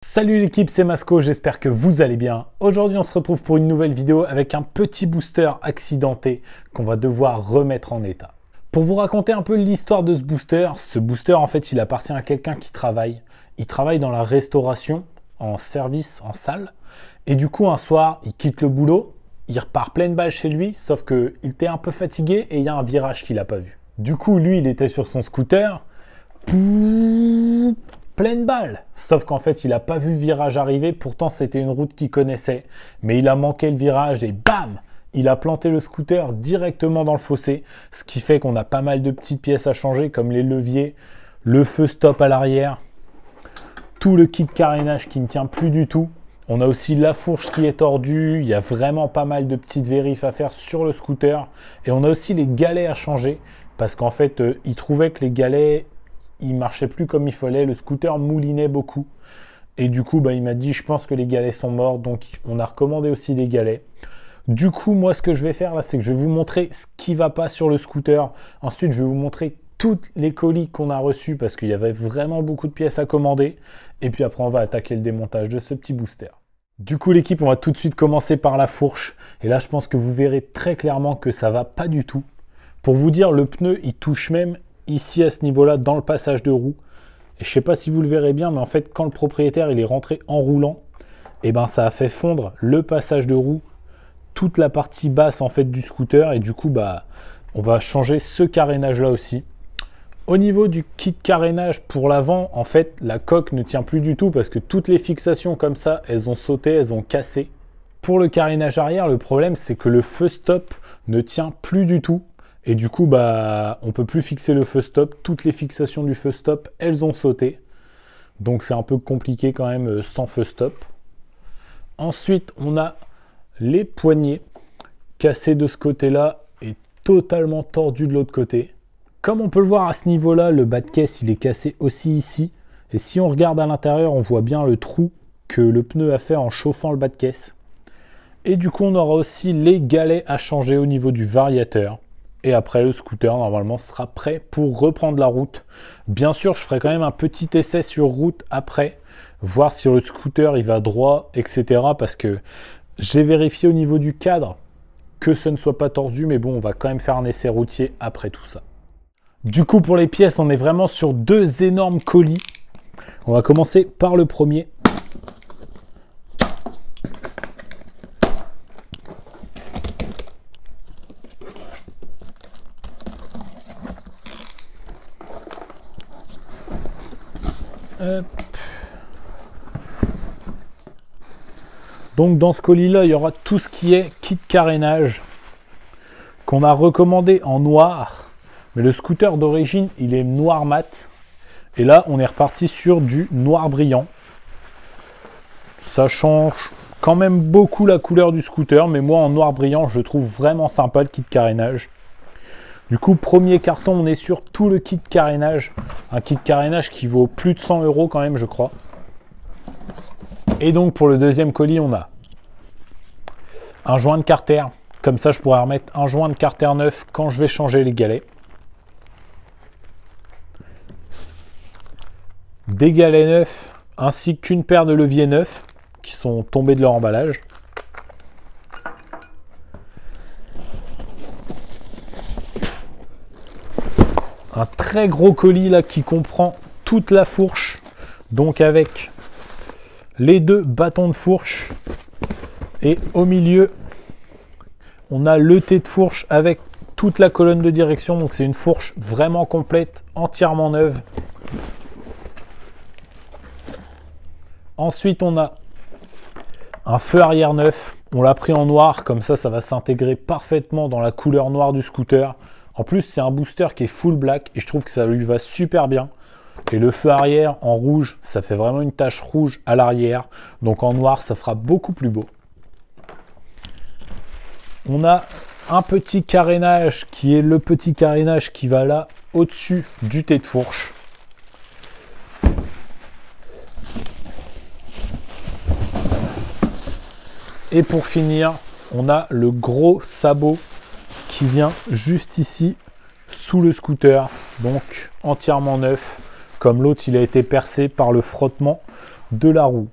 Salut l'équipe, c'est Masco, j'espère que vous allez bien. Aujourd'hui on se retrouve pour une nouvelle vidéo avec un petit booster accidenté qu'on va devoir remettre en état. Pour vous raconter un peu l'histoire de ce booster en fait il appartient à quelqu'un qui travaille. Il travaille dans la restauration, en service, en salle. Et du coup un soir il quitte le boulot, il repart pleine balle chez lui, sauf qu'il était un peu fatigué et il y a un virage qu'il n'a pas vu. Du coup lui il était sur son scooter, pleine balle. Sauf qu'en fait, il n'a pas vu le virage arriver. Pourtant, c'était une route qu'il connaissait. Mais il a manqué le virage et bam! Il a planté le scooter directement dans le fossé. Ce qui fait qu'on a pas mal de petites pièces à changer, comme les leviers, le feu stop à l'arrière, tout le kit carénage qui ne tient plus du tout. On a aussi la fourche qui est tordue. Il y a vraiment pas mal de petites vérifs à faire sur le scooter. Et on a aussi les galets à changer. Parce qu'en fait, il trouvait que les galets... il marchait plus comme il fallait, le scooter moulinait beaucoup. Et du coup, il m'a dit, je pense que les galets sont morts, donc on a recommandé aussi des galets. Du coup, moi, ce que je vais faire là, c'est que je vais vous montrer ce qui ne va pas sur le scooter. Ensuite, je vais vous montrer toutes les colis qu'on a reçus, parce qu'il y avait vraiment beaucoup de pièces à commander. Et puis après, on va attaquer le démontage de ce petit booster. Du coup, l'équipe, on va tout de suite commencer par la fourche. Et là, je pense que vous verrez très clairement que ça ne va pas du tout. Pour vous dire, le pneu, il touche même ici à ce niveau-là dans le passage de roue. Et je sais pas si vous le verrez bien, mais en fait quand le propriétaire il est rentré en roulant, et ça a fait fondre le passage de roue, toute la partie basse en fait du scooter, et du coup on va changer ce carénage là aussi. Au niveau du kit carénage pour l'avant, en fait la coque ne tient plus du tout parce que toutes les fixations comme ça elles ont sauté, elles ont cassé. Pour le carénage arrière, le problème c'est que le feu stop ne tient plus du tout. Et du coup, on peut plus fixer le feu stop. Toutes les fixations du feu stop, elles ont sauté. Donc c'est un peu compliqué quand même sans feu stop. Ensuite, on a les poignées cassées de ce côté-là et totalement tordues de l'autre côté. Comme on peut le voir à ce niveau-là, le bas de caisse, il est cassé aussi ici. Et si on regarde à l'intérieur, on voit bien le trou que le pneu a fait en chauffant le bas de caisse. Et du coup, on aura aussi les galets à changer au niveau du variateur. Et après, le scooter, normalement, sera prêt pour reprendre la route. Bien sûr, je ferai quand même un petit essai sur route après, voir si le scooter, il va droit, etc. Parce que j'ai vérifié au niveau du cadre que ce ne soit pas tordu, mais bon, on va quand même faire un essai routier après tout ça. Du coup, pour les pièces, on est vraiment sur deux énormes colis. On va commencer par le premier. Donc dans ce colis là il y aura tout ce qui est kit carénage qu'on a recommandé en noir, mais le scooter d'origine il est noir mat et là on est reparti sur du noir brillant. Ça change quand même beaucoup la couleur du scooter, mais moi en noir brillant je trouve vraiment sympa le kit carénage. Du coup, premier carton, on est sur tout le kit carénage. Un kit carénage qui vaut plus de 100 € quand même, je crois. Et donc, pour le deuxième colis, on a un joint de carter. Comme ça, je pourrais remettre un joint de carter neuf quand je vais changer les galets. Des galets neufs, ainsi qu'une paire de leviers neufs qui sont tombés de leur emballage. Un très gros colis là qui comprend toute la fourche, donc avec les deux bâtons de fourche et au milieu on a le T de fourche avec toute la colonne de direction, donc c'est une fourche vraiment complète, entièrement neuve. Ensuite on a un feu arrière neuf, on l'a pris en noir, comme ça va s'intégrer parfaitement dans la couleur noire du scooter. En plus, c'est un booster qui est full black et je trouve que ça lui va super bien. Et le feu arrière en rouge, ça fait vraiment une tache rouge à l'arrière. Donc en noir, ça fera beaucoup plus beau. On a un petit carénage qui est le petit carénage qui va là au-dessus du T de fourche. Et pour finir, on a le gros sabot qui vient juste ici sous le scooter, donc entièrement neuf, comme l'autre il a été percé par le frottement de la roue.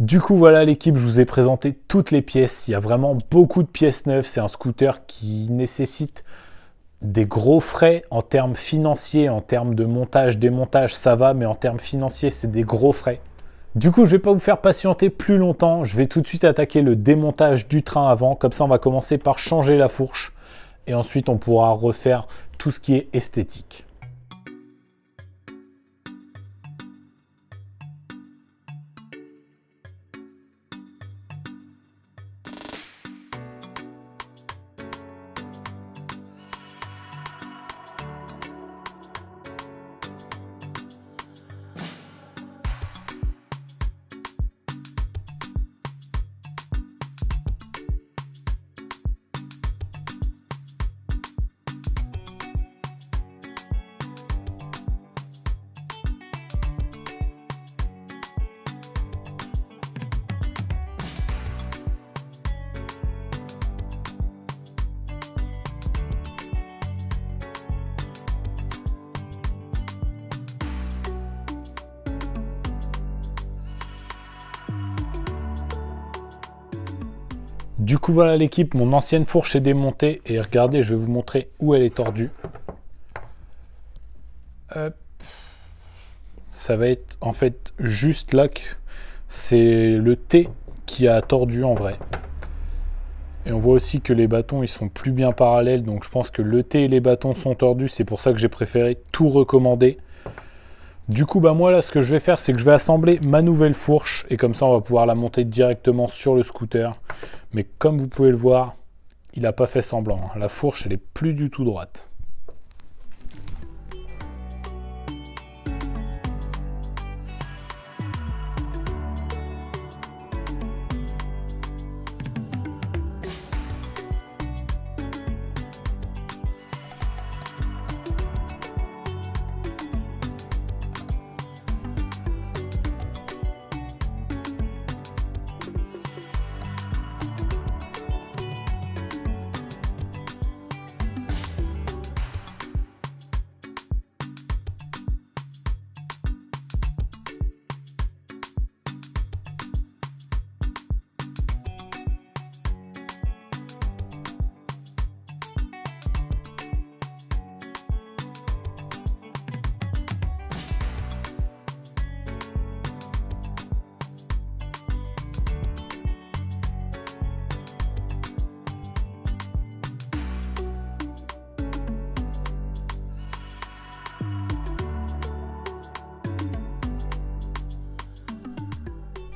Du coup, voilà l'équipe, je vous ai présenté toutes les pièces. Il y a vraiment beaucoup de pièces neuves. C'est un scooter qui nécessite des gros frais en termes financiers, en termes de montage, démontage, ça va, mais en termes financiers, c'est des gros frais. Du coup, je ne vais pas vous faire patienter plus longtemps. Je vais tout de suite attaquer le démontage du train avant. Comme ça, on va commencer par changer la fourche. Et ensuite, on pourra refaire tout ce qui est esthétique. Du coup, voilà l'équipe, mon ancienne fourche est démontée et regardez, je vais vous montrer où elle est tordue. Hop. Ça va être en fait juste là que c'est le T qui a tordu en vrai. Et on voit aussi que les bâtons ils sont plus bien parallèles, donc je pense que le T et les bâtons sont tordus, c'est pour ça que j'ai préféré tout recommander. Du coup, bah moi là, ce que je vais faire, c'est que je vais assembler ma nouvelle fourche et comme ça, on va pouvoir la monter directement sur le scooter. Mais comme vous pouvez le voir, il n'a pas fait semblant. La fourche, elle est plus du tout droite.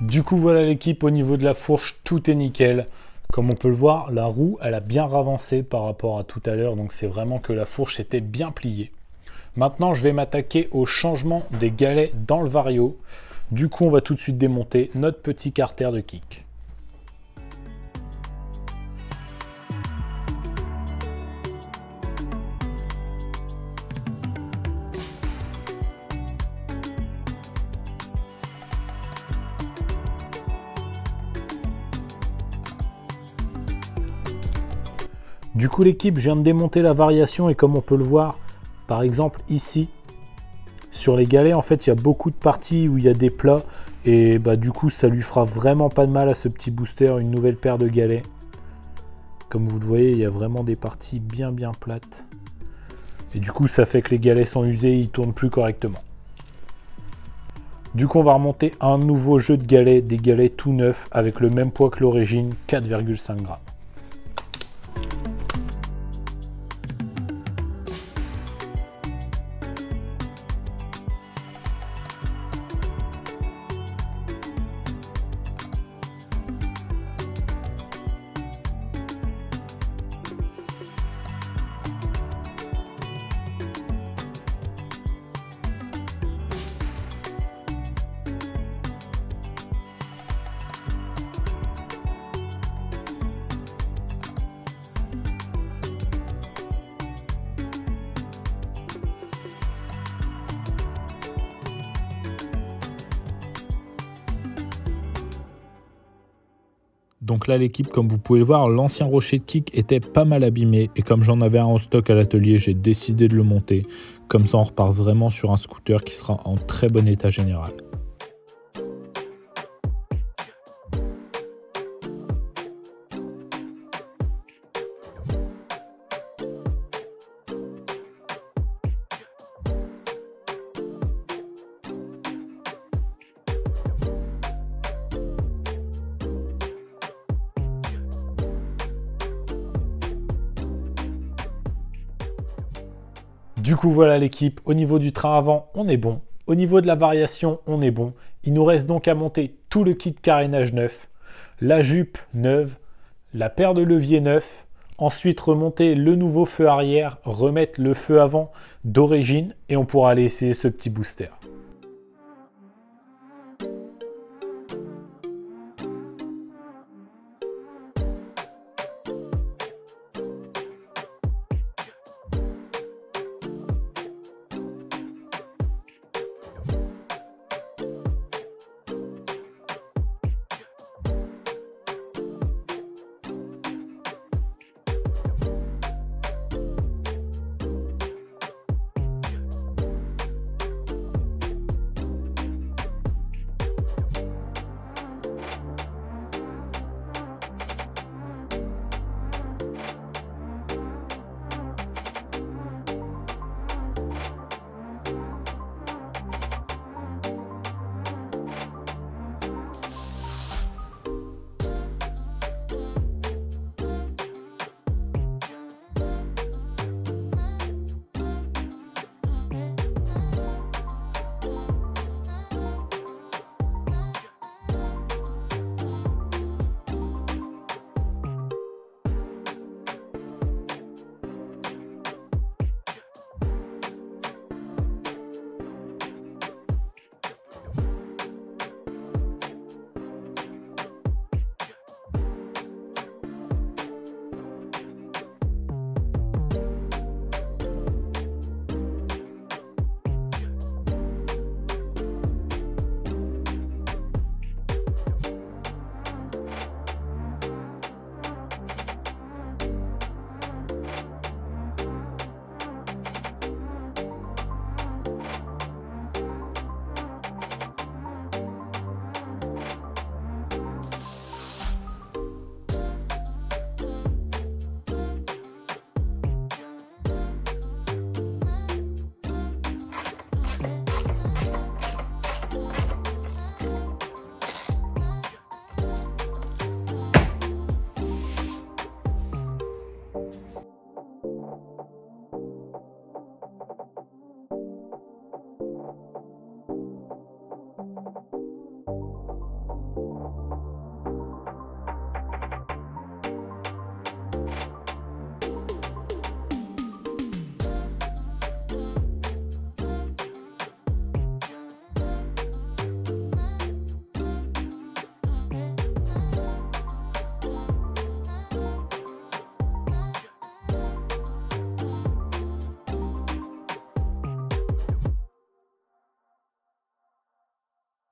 Du coup, voilà l'équipe, au niveau de la fourche, tout est nickel. Comme on peut le voir, la roue, elle a bien ravancé par rapport à tout à l'heure, donc c'est vraiment que la fourche était bien pliée. Maintenant, je vais m'attaquer au changement des galets dans le Vario. Du coup, on va tout de suite démonter notre petit carter de kick. Du coup l'équipe, je viens de démonter la variation et comme on peut le voir, par exemple ici, sur les galets, en fait il y a beaucoup de parties où il y a des plats et bah du coup ça lui fera vraiment pas de mal à ce petit booster, une nouvelle paire de galets. Comme vous le voyez, il y a vraiment des parties bien plates. Et du coup ça fait que les galets sont usés, ils tournent plus correctement. Du coup on va remonter un nouveau jeu de galets, des galets tout neufs avec le même poids que l'origine, 4,5 grammes. Donc là l'équipe, comme vous pouvez le voir, l'ancien rocher de kick était pas mal abîmé et comme j'en avais un en stock à l'atelier, j'ai décidé de le monter. Comme ça on repart vraiment sur un scooter qui sera en très bon état général. Du coup voilà l'équipe, au niveau du train avant, on est bon. Au niveau de la variation, on est bon. Il nous reste donc à monter tout le kit carénage neuf, la jupe neuve, la paire de leviers neuf, ensuite remonter le nouveau feu arrière, remettre le feu avant d'origine et on pourra aller essayer ce petit booster.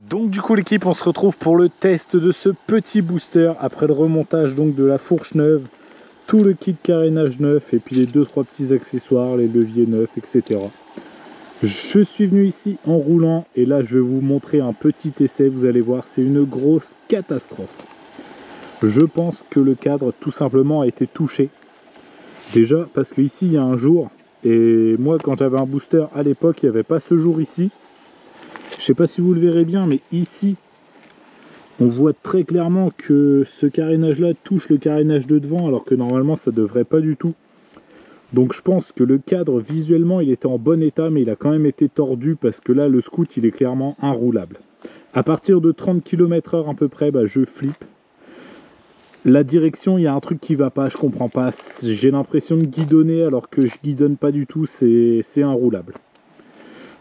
Donc du coup l'équipe, on se retrouve pour le test de ce petit booster après le remontage donc de la fourche neuve, tout le kit carénage neuf et puis les 2-3 petits accessoires, les leviers neufs, etc. Je suis venu ici en roulant et là je vais vous montrer un petit essai, vous allez voir, c'est une grosse catastrophe. Je pense que le cadre tout simplement a été touché. Déjà parce que ici il y a un jour, et moi quand j'avais un booster à l'époque il n'y avait pas ce jour ici. Je sais pas si vous le verrez bien, mais ici on voit très clairement que ce carénage là touche le carénage de devant alors que normalement ça devrait pas du tout. Donc je pense que le cadre visuellement il était en bon état, mais il a quand même été tordu parce que là le scoot il est clairement inroulable. À partir de 30 km/h à peu près, bah, je flippe. La direction, il y a un truc qui va pas, je comprends pas. J'ai l'impression de guidonner alors que je guidonne pas du tout, c'est inroulable.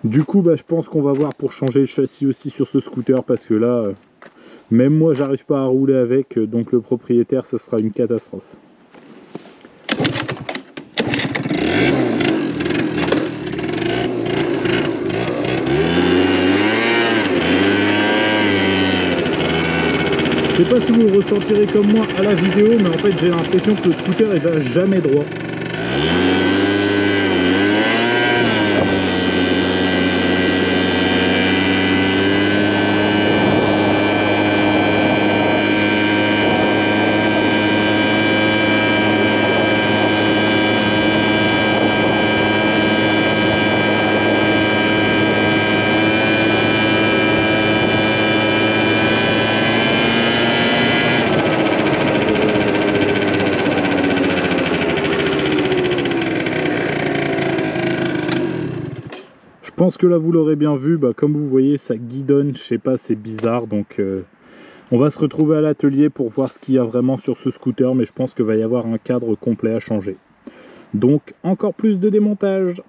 Du coup, bah, je pense qu'on va voir pour changer le châssis aussi sur ce scooter parce que là, même moi, j'arrive pas à rouler avec, donc le propriétaire, ce sera une catastrophe. Je sais pas si vous le ressentirez comme moi à la vidéo, mais en fait j'ai l'impression que le scooter il va jamais droit. Je pense que là vous l'aurez bien vu, comme vous voyez ça guidonne, je sais pas, c'est bizarre, donc on va se retrouver à l'atelier pour voir ce qu'il y a vraiment sur ce scooter, mais je pense qu'il va y avoir un cadre complet à changer. Donc encore plus de démontage.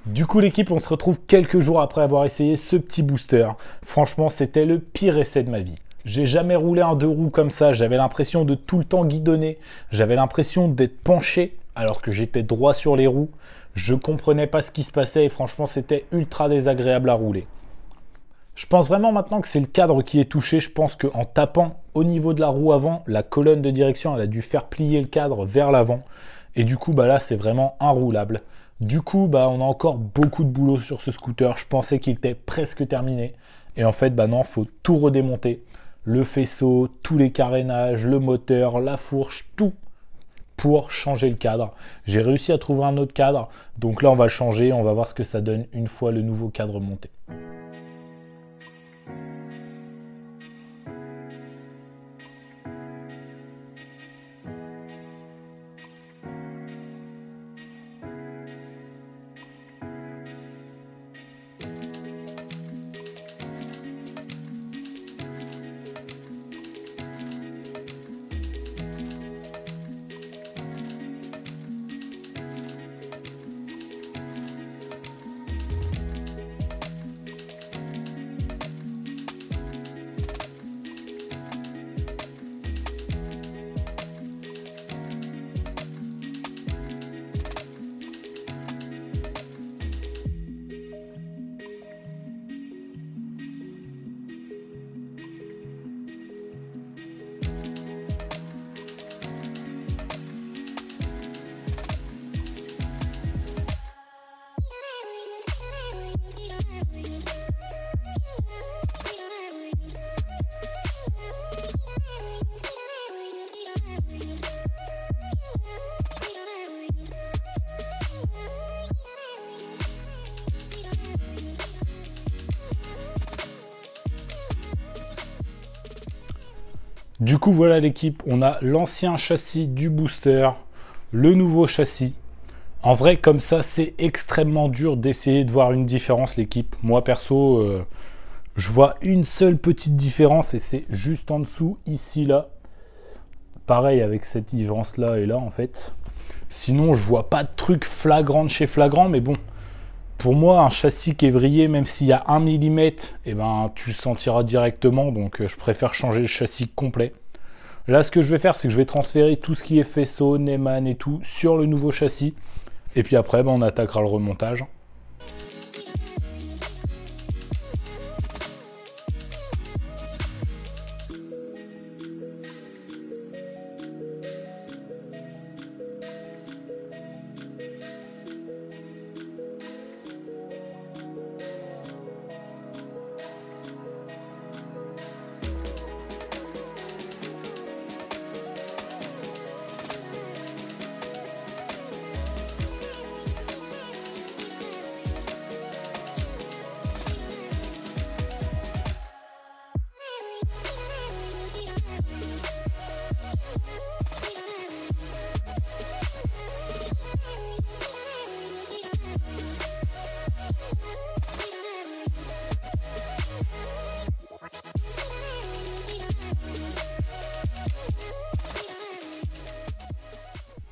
Du coup l'équipe, on se retrouve quelques jours après avoir essayé ce petit booster. Franchement c'était le pire essai de ma vie. J'ai jamais roulé un deux roues comme ça, j'avais l'impression de tout le temps guidonner, j'avais l'impression d'être penché alors que j'étais droit sur les roues. Je comprenais pas ce qui se passait et franchement c'était ultra désagréable à rouler. Je pense vraiment maintenant que c'est le cadre qui est touché. Je pense qu'en tapant au niveau de la roue avant, la colonne de direction elle a dû faire plier le cadre vers l'avant. Et du coup là c'est vraiment inroulable. Du coup on a encore beaucoup de boulot sur ce scooter. Je pensais qu'il était presque terminé. Et en fait non, il faut tout redémonter. Le faisceau, tous les carénages, le moteur, la fourche, tout pour changer le cadre. J'ai réussi à trouver un autre cadre, donc là on va le changer, on va voir ce que ça donne une fois le nouveau cadre monté. Du coup voilà l'équipe, on a l'ancien châssis du booster, le nouveau châssis. En vrai comme ça c'est extrêmement dur d'essayer de voir une différence l'équipe. Moi perso je vois une seule petite différence et c'est juste en dessous ici là. Pareil avec cette différence là et là en fait. Sinon je vois pas de truc flagrant de chez flagrant, mais bon. Pour moi, un châssis qui est vrillé, même s'il y a 1 mm, tu le sentiras directement. Donc, je préfère changer le châssis complet. Là, ce que je vais faire, c'est que je vais transférer tout ce qui est faisceau, Neyman et tout sur le nouveau châssis. Et puis après, on attaquera le remontage.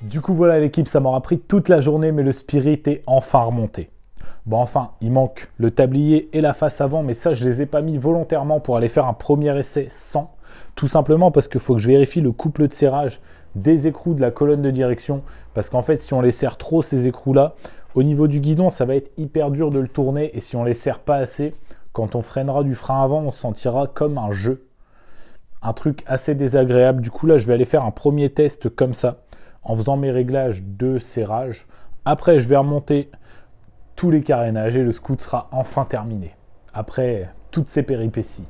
Du coup voilà l'équipe, ça m'aura pris toute la journée, mais le Spirit est enfin remonté. Bon enfin, il manque le tablier et la face avant, mais ça je les ai pas mis volontairement pour aller faire un premier essai sans. Tout simplement parce qu'il faut que je vérifie le couple de serrage des écrous de la colonne de direction. Parce qu'en fait, si on les serre trop ces écrous-là, au niveau du guidon, ça va être hyper dur de le tourner. Et si on les serre pas assez, quand on freinera du frein avant, on se sentira comme un jeu. un truc assez désagréable. Du coup là je vais aller faire un premier test comme ça, en faisant mes réglages de serrage. Après je vais remonter tous les carénages et le scoot sera enfin terminé, après toutes ces péripéties.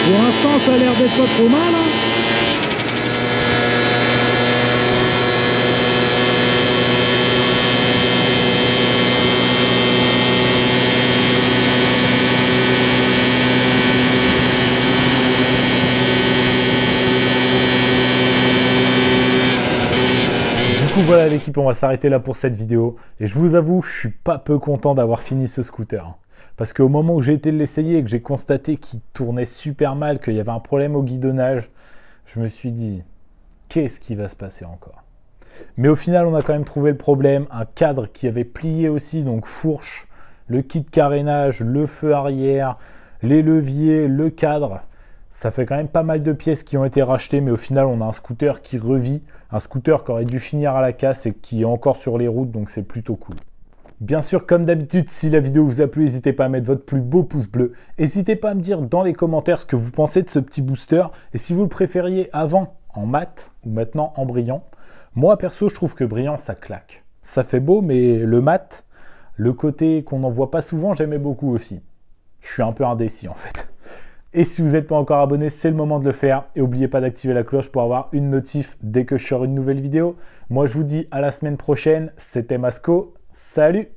Pour l'instant, ça a l'air d'être pas trop mal, hein. Du coup voilà l'équipe, on va s'arrêter là pour cette vidéo. Et je vous avoue, je suis pas peu content d'avoir fini ce scooter. Parce qu'au moment où j'ai été l'essayer et que j'ai constaté qu'il tournait super mal, qu'il y avait un problème au guidonnage, je me suis dit, qu'est-ce qui va se passer encore? Mais au final, on a quand même trouvé le problème. Un cadre qui avait plié aussi, donc fourche, le kit carénage, le feu arrière, les leviers, le cadre. Ça fait quand même pas mal de pièces qui ont été rachetées, mais au final, on a un scooter qui revit. Un scooter qui aurait dû finir à la casse et qui est encore sur les routes, donc c'est plutôt cool. Bien sûr, comme d'habitude, si la vidéo vous a plu, n'hésitez pas à mettre votre plus beau pouce bleu. N'hésitez pas à me dire dans les commentaires ce que vous pensez de ce petit booster. Et si vous le préfériez avant en mat ou maintenant en brillant. Moi, perso, je trouve que brillant, ça claque. Ça fait beau, mais le mat, le côté qu'on n'en voit pas souvent, j'aimais beaucoup aussi. Je suis un peu indécis en fait. Et si vous n'êtes pas encore abonné, c'est le moment de le faire. Et n'oubliez pas d'activer la cloche pour avoir une notif dès que je sors une nouvelle vidéo. Moi, je vous dis à la semaine prochaine. C'était Masco. Salut!